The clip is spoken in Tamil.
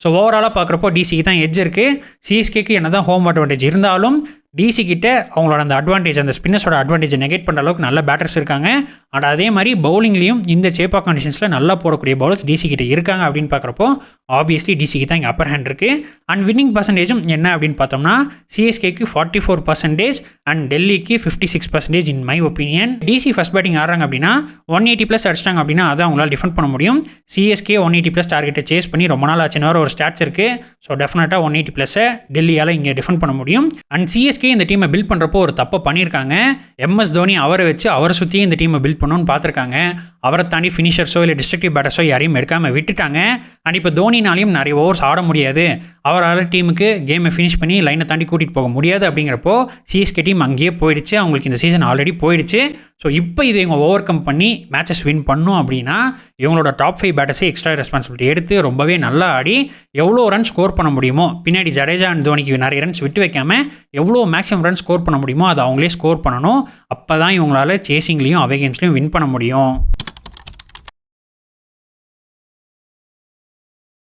ஸோ ஓவராலாக பார்க்குறப்போ டிசிக்கு தான் எட்ஜ் இருக்குது. சிஎஸ்கேக்கு என்ன தான் ஹோம் அட்வான்டேஜ் இருந்தாலும் டிசி கிட்ட அவங்களோட அந்த அட்வான்டேஜ், அந்த ஸ்பின்னர்ஸோட அட்வான்டேஜை நெகேட் பண்ணுற அளவுக்கு நல்ல பேட்டர்ஸ் இருக்காங்க. அண்ட் அதே மாதிரி பவுலிங்லேயும் இந்த சேப்பாக் கண்டிஷன்ஸில் நல்லா போடக்கூடிய பவுலர்ஸ் டிசி கிட்ட இருக்காங்க அப்படின்னு பார்க்குறப்போ ஆப்வியஸ்லி டிசிக்கு தான் இங்கே அப்பர் ஹேண்ட் இருக்குது. அண்ட் வின்னிங் பர்சன்டேஜும் என்ன அப்படின்னு பார்த்தோம்னா சிஎஸ்கேக்கு 44% அண்ட் டெல்லிக்கு 56% in my opinion. DC first batting ஆடுறாங்க அப்படின்னா 180+ அடிச்சிட்டாங்க அப்படின்னா அதை அவங்களால டிஃபெண்ட் பண்ண முடியும். சிஎஸ்கே 180+ டார்கெட்டை சேஸ் பண்ணி ரொம்ப நாள் ஆச்சுன்னு ஒரு ஸ்டாட்ஸ் இருக்குது. ஸோ டெஃபினட்டாக 180+ டெல்லியால் இங்கே டிஃபெண்ட் பண்ண முடியும். அண்ட் சிஎஸ்கே இந்த டீமை பில்ட் பண்ணுறப்போ ஒரு தப்பை பண்ணியிருக்காங்க. எம்எஸ் தோனி அவரை வச்சு அவரை சுற்றியும் இந்த டீமை பில்ட் பண்ணணும்னு பார்த்துருக்காங்க. அவரை தாண்டி ஃபினிஷர்ஸோ இல்லை டிஸ்ட்ரக்டிவ் பேட்டர்ஸோ யாரையும் எடுக்காமல் விட்டுட்டாங்க. அண்ட் இப்போ தோனினாலையும் நிறைய ஓவர்ஸ் ஆட முடியாது, அவரால் டீமுக்கு கேமை ஃபினிஷ் பண்ணி லைனை தாண்டி கூட்டிகிட்டு போக முடியாது. அப்படிங்கிறப்போ சிஎஸ்கே டீம் அங்கேயே போயிடுச்சு. அவங்களுக்கு இந்த சீசன் ஆல்ரெடி போயிடுச்சு. ஸோ இப்போ இதை இவங்க ஓவர் கம் பண்ணி மேட்சஸ் வின் பண்ணும் அப்படின்னா இவங்களோட டாப் 5 பேட்டர்ஸே எக்ஸ்ட்ரா ரெஸ்பான்சிபிலிட்டி எடுத்து ரொம்பவே நல்லா ஆடி எவ்வளோ ரன் ஸ்கோர் பண்ண முடியுமோ, பின்னாடி ஜடேஜா அண்ட் தோனிக்கு நிறைய ரன்ஸ் விட்டு வைக்காமல் எவ்வளோ மேக்ஸிமம் ரன் ஸ்கோர் பண்ண முடியுமோ அதை அவங்களே ஸ்கோர் பண்ணணும். அப்போ தான் இவங்களால சேசிங்லேயும் அவே கேம்ஸ்லையும் வின் பண்ண முடியும்.